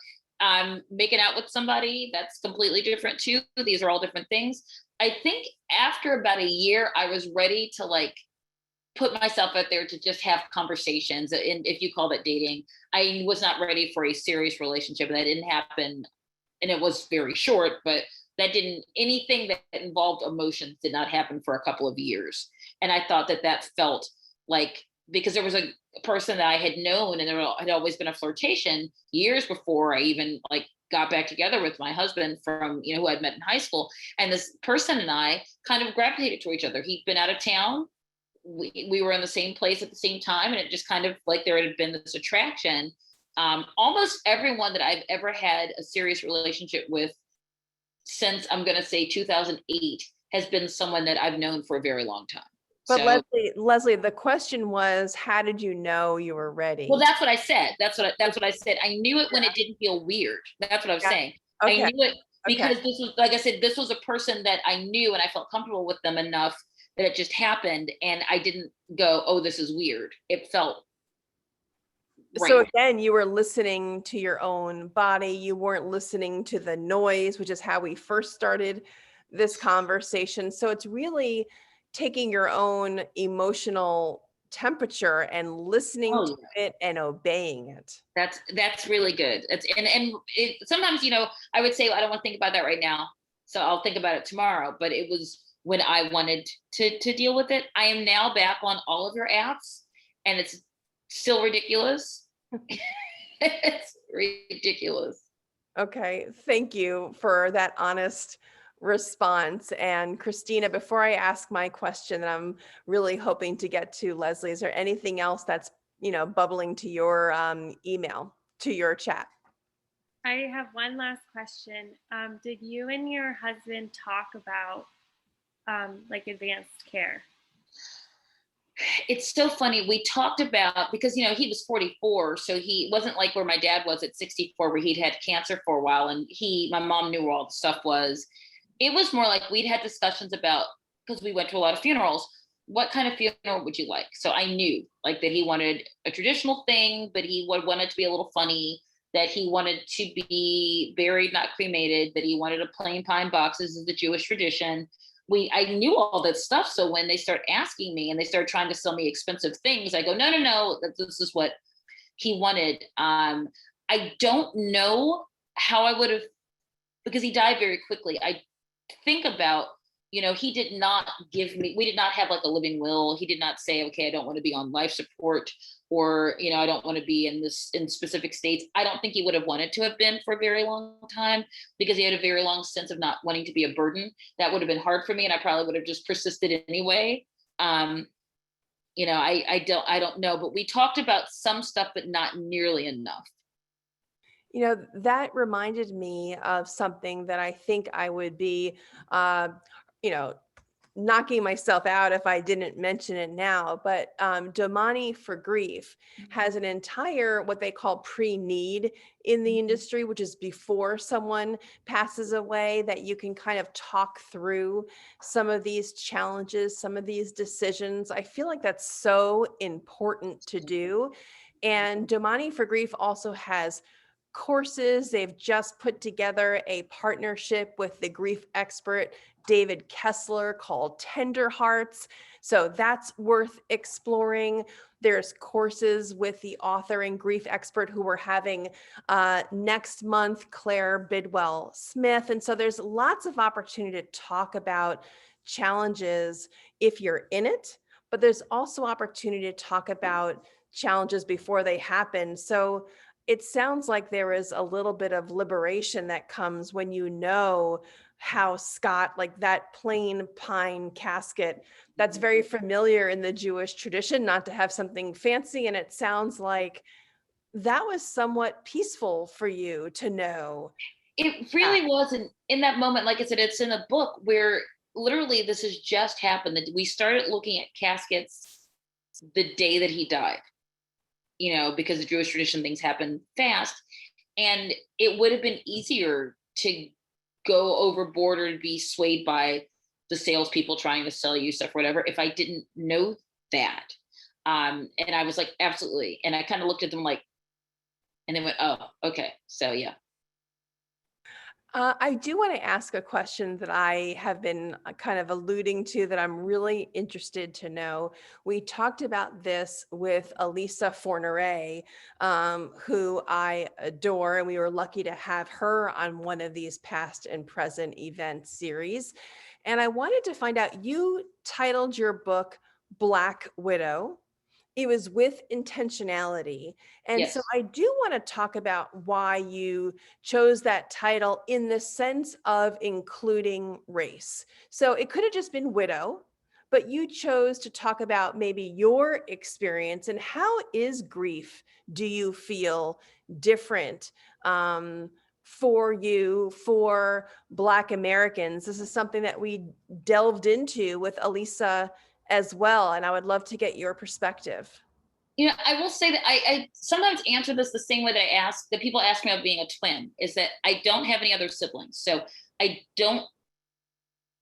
S3: Making out with somebody, that's completely different too. These are all different things. I think after about a year, I was ready to like put myself out there to just have conversations. And if you call that dating, I was not ready for a serious relationship. That didn't happen. And it was very short, but anything that involved emotions did not happen for a couple of years. And I thought that felt like, because there was a person that I had known and there had always been a flirtation years before I even like got back together with my husband from, who I'd met in high school. And this person and I kind of gravitated to each other. He'd been out of town. We were in the same place at the same time. And it just kind of like there had been this attraction. Almost everyone that I've ever had a serious relationship with since, I'm going to say 2008, has been someone that I've known for a very long time.
S2: But
S3: So,
S2: Leslie, the question was, how did you know you were ready?
S3: well, that's what I said. That's what I said. I knew it when it didn't feel weird. That's what I was
S2: Yeah.
S3: saying.
S2: Okay.
S3: I knew it because
S2: Okay.
S3: this was, like I said, this was a person that I knew and I felt comfortable with them enough that it just happened. And I didn't go, oh, this is weird. It felt
S2: So
S3: right.
S2: again, you were listening to your own body. You weren't listening to the noise, which is how we first started this conversation. So it's really taking your own emotional temperature and listening
S3: Oh,
S2: to
S3: yeah.
S2: it and obeying it.
S3: That's really good. It's and it, sometimes, I would say, I don't want to think about that right now, so I'll think about it tomorrow. But it was when I wanted to deal with it. I am now back on all of your apps, and it's still ridiculous. It's ridiculous.
S2: Okay, thank you for that honest response. And Christina, before I ask my question that I'm really hoping to get to, Leslie, is there anything else that's, bubbling to your email, to your chat?
S4: I have one last question. Did you and your husband talk about like advanced care?
S3: It's so funny. We talked about, because he was 44, so he wasn't like where my dad was at 64, where he'd had cancer for a while, and my mom knew where all the stuff was. It was more like we'd had discussions about, because we went to a lot of funerals, what kind of funeral would you like? So I knew like that he wanted a traditional thing, but he would want it to be a little funny, that he wanted to be buried, not cremated, that he wanted a plain pine box. This is the Jewish tradition. I knew all that stuff. So when they start asking me and they start trying to sell me expensive things, I go, no, this is what he wanted. I don't know how I would have, because he died very quickly. I think about, he did not we did not have like a living will. He did not say, okay, I don't want to be on life support, or, I don't want to be in specific states. I don't think he would have wanted to have been for a very long time, because he had a very long sense of not wanting to be a burden. That would have been hard for me, and I probably would have just persisted anyway. I don't know, but we talked about some stuff, but not nearly enough.
S2: That reminded me of something that I think I would be, you know, knocking myself out if I didn't mention it now, but Domani for Grief has an entire what they call pre-need in the industry, which is before someone passes away, that you can kind of talk through some of these challenges, some of these decisions. I feel like that's so important to do. And Domani for Grief also has courses. They've just put together a partnership with the grief expert David Kessler called Tender Hearts. So that's worth exploring. There's courses with the author and grief expert who we're having next month, Claire Bidwell Smith. And so there's lots of opportunity to talk about challenges if you're in it, but there's also opportunity to talk about challenges before they happen. So it sounds like there is a little bit of liberation that comes when you know how Scott, like that plain pine casket, that's very familiar in the Jewish tradition, not to have something fancy. And it sounds like that was somewhat peaceful for you to know.
S3: It really wasn't in that moment. Like I said, it's in a book where literally this has just happened. That we started looking at caskets the day that he died, because the Jewish tradition, things happen fast. And it would have been easier to go overboard or to be swayed by the salespeople trying to sell you stuff or whatever if I didn't know that. And I was like, absolutely. And I kind of looked at them like, and they went, oh, okay. So yeah.
S2: I do want to ask a question that I have been kind of alluding to that I'm really interested to know. We talked about this with Elisa Forneret, who I adore, and we were lucky to have her on one of these past and present event series. And I wanted to find out, you titled your book Black Widow. It was with intentionality. And so
S3: Yes.
S2: I do want to talk about why you chose that title in the sense of including race. So it could have just been widow, but you chose to talk about maybe your experience and how is grief, do you feel, different for you, for Black Americans. This is something that we delved into with Elisa as well, and I would love to get your perspective.
S3: I will say that I sometimes answer this the same way that people ask me about being a twin, is that I don't have any other siblings. So I don't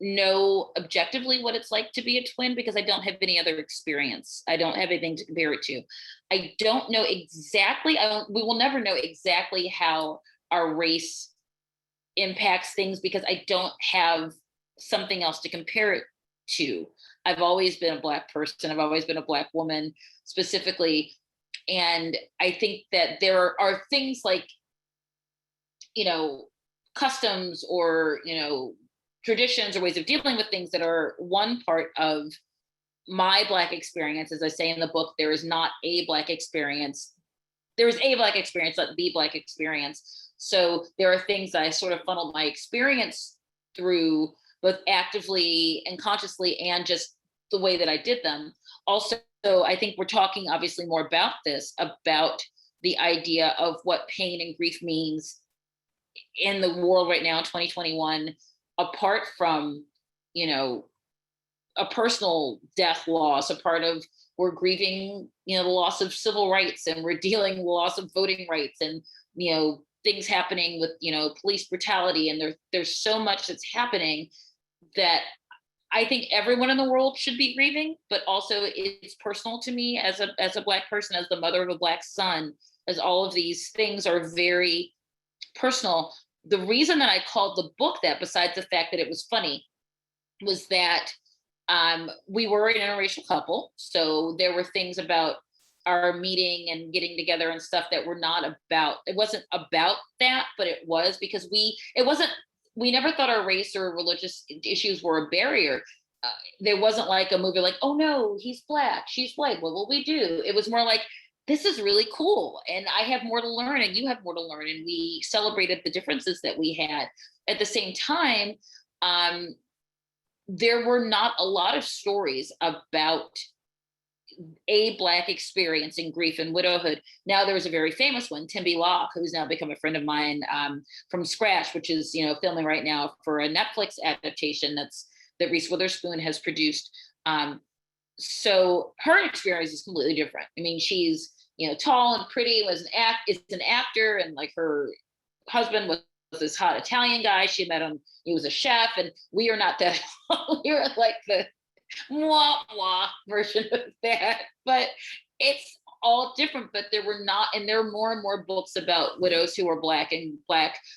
S3: know objectively what it's like to be a twin because I don't have any other experience. I don't have anything to compare it to. I don't know exactly, we will never know exactly how our race impacts things because I don't have something else to compare it to. I've always been a Black person. I've always been a Black woman specifically. And I think that there are things like, customs or, traditions or ways of dealing with things that are one part of my Black experience. As I say in the book, there is not a Black experience. There is a Black experience, not the Black experience. So there are things that I sort of funneled my experience through, both actively and consciously, and just the way that I did them. Also, I think we're talking obviously more about the idea of what pain and grief means in the world right now in 2021, apart from, a personal death loss, a part of we're grieving, the loss of civil rights, and we're dealing with the loss of voting rights, and, things happening with, police brutality. And there's so much that's happening that I think everyone in the world should be grieving, but also it's personal to me as a Black person, as the mother of a Black son, as all of these things are very personal. The reason that I called the book that, besides the fact that it was funny, was that we were an interracial couple. So there were things about our meeting and getting together and stuff that were not about, it wasn't about that, but it was because we never thought our race or religious issues were a barrier. There wasn't like a movie like, oh no, he's Black, she's white, what will we do? It was more like, this is really cool, and I have more to learn and you have more to learn, and we celebrated the differences that we had. At the same time, there were not a lot of stories about a Black experience in grief and widowhood. Now there was a very famous one, Timby Locke, who's now become a friend of mine, from Scratch, which is filming right now for a Netflix adaptation that Reese Witherspoon has produced. So her experience is completely different. I mean, she's tall and pretty, is an actor, and like her husband was this hot Italian guy. She met him, he was a chef, and we are not that. We were like the wah wah version of that, but it's all different. But there are more and more books about widows who are Black and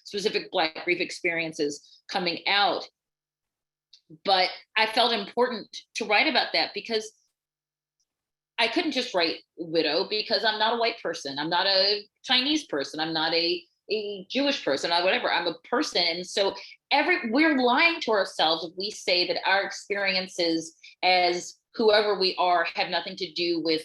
S3: specific Black grief experiences coming out. But I felt important to write about that because I couldn't just write widow, because I'm not a white person, I'm not a Chinese person, I'm not a Jewish person, whatever. I'm a person. And so we're lying to ourselves if we say that our experiences as whoever we are have nothing to do with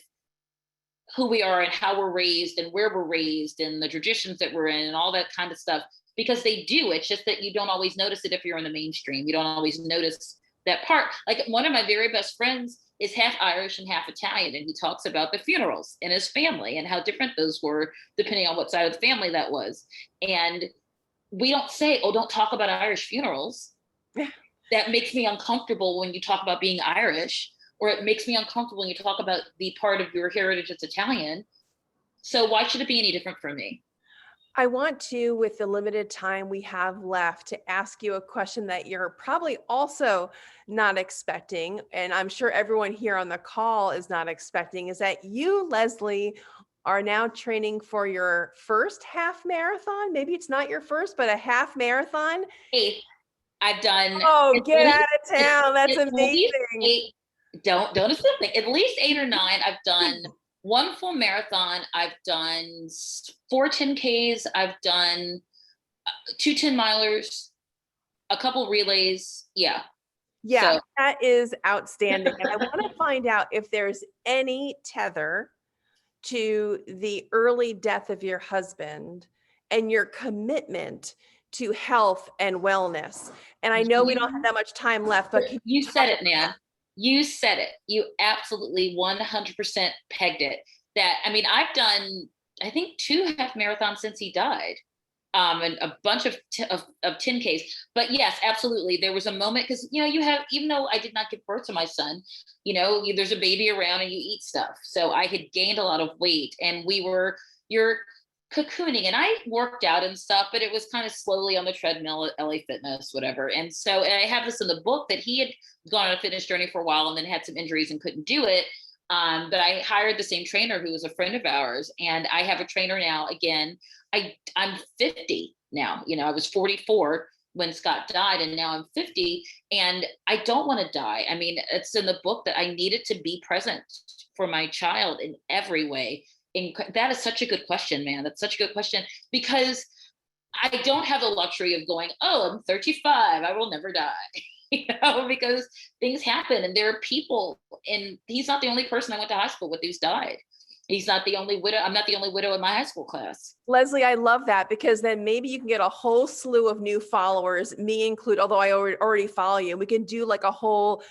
S3: who we are and how we're raised and where we're raised and the traditions that we're in and all that kind of stuff, because they do. It's just that you don't always notice it if you're in the mainstream. You don't always notice that part. Like, one of my very best friends is half Irish and half Italian, and he talks about the funerals in his family and how different those were depending on what side of the family that was. And we don't say, oh, don't talk about Irish funerals.
S2: Yeah.
S3: That makes me uncomfortable when you talk about being Irish, or it makes me uncomfortable when you talk about the part of your heritage that's Italian. So why should it be any different for me?
S2: I want to, with the limited time we have left, to ask you a question that you're probably also not expecting, and I'm sure everyone here on the call is not expecting, is that you, Leslie, are now training for your first half marathon. Maybe it's not your first, but a half marathon.
S3: Eighth. I've done.
S2: Oh, get out of town. That's amazing.
S3: Don't assume things. At least 8 or 9. I've done one full marathon. I've done 4 10Ks. I've done 2 10-milers, a couple relays. Yeah.
S2: Yeah, so that is outstanding. And I want to find out if there's any tether to the early death of your husband and your commitment to health and wellness. And I know we don't have that much time left, but
S3: you said it, Nan. You said it. You absolutely 100% pegged it. That, I mean, I've done I think 2 half marathons since he died. And a bunch of 10Ks. But yes, absolutely. There was a moment because, you have, even though I did not give birth to my son, there's a baby around and you eat stuff. So I had gained a lot of weight and you're cocooning, and I worked out and stuff, but it was kind of slowly on the treadmill at LA Fitness, whatever. And I have this in the book that he had gone on a fitness journey for a while and then had some injuries and couldn't do it. But I hired the same trainer who was a friend of ours, and I have a trainer now. Again, I'm 50 now. I was 44 when Scott died, and now I'm 50, and I don't want to die. I mean, it's in the book that I needed to be present for my child in every way. And that is such a good question, man. That's such a good question, because I don't have the luxury of going, oh, I'm 35, I will never die. Because things happen and there are people, and he's not the only person I went to high school with who's died. He's not the only widow. I'm not the only widow in my high school class.
S2: Leslie, I love that, because then maybe you can get a whole slew of new followers, me included, although I already follow you. We can do like a whole,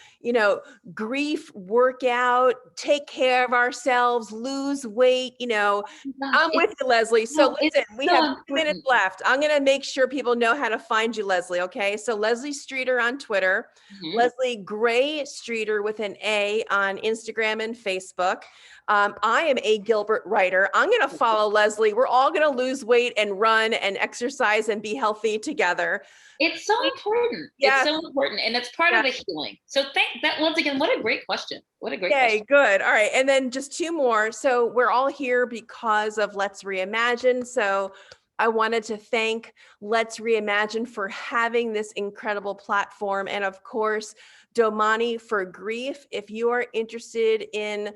S2: grief workout, take care of ourselves, lose weight, I'm with you, Leslie. So listen, we have 2 minutes left. I'm going to make sure people know how to find you, Leslie. Okay. So Leslie Streeter on Twitter, Leslie Gray Streeter with an A on Instagram and Facebook. I am a Gilbert writer. I'm going to follow Leslie. We're all going to lose weight and run and exercise and be healthy together.
S3: It's so important.
S2: Yeah.
S3: It's so important. And it's part of the healing. So thank that once again. What a great question. What a great question.
S2: Good. All right. And then just 2 more. So we're all here because of Let's Reimagine. So I wanted to thank Let's Reimagine for having this incredible platform. And of course, Domani for Grief. If you are interested in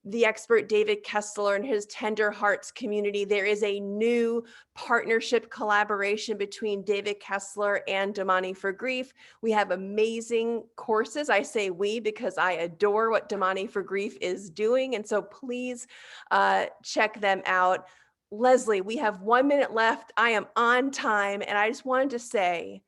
S2: the expert David Kessler and his Tender Hearts community, there is a new partnership collaboration between David Kessler and Domani for Grief. We have amazing courses. I say we because I adore what Domani for Grief is doing. And so please check them out. Leslie, we have 1 minute left. I am on time. And I just wanted to say,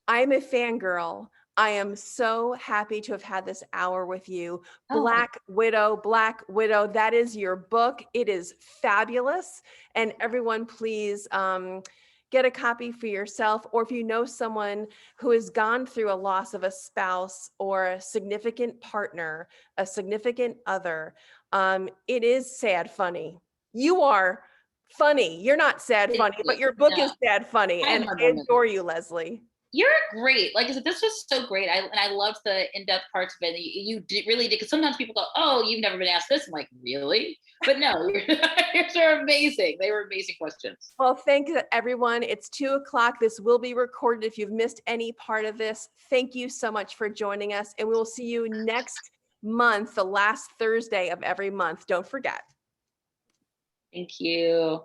S2: I'm a fangirl. I am so happy to have had this hour with you. Black Widow, that is your book. It is fabulous. And everyone, please get a copy for yourself. Or if you know someone who has gone through a loss of a spouse or a significant partner, a significant other, it is sad funny. You are funny. You're not sad funny, but your book is sad funny. And I adore you, Leslie.
S3: You're great. Like I said, this was so great. I loved the in-depth parts of it. You really did. Because sometimes people go, oh, you've never been asked this. I'm like, really? But no, yours are amazing. They were amazing questions.
S2: Well, thank you, everyone. It's 2:00. This will be recorded if you've missed any part of this. Thank you so much for joining us. And we will see you next month, the last Thursday of every month. Don't forget.
S3: Thank you.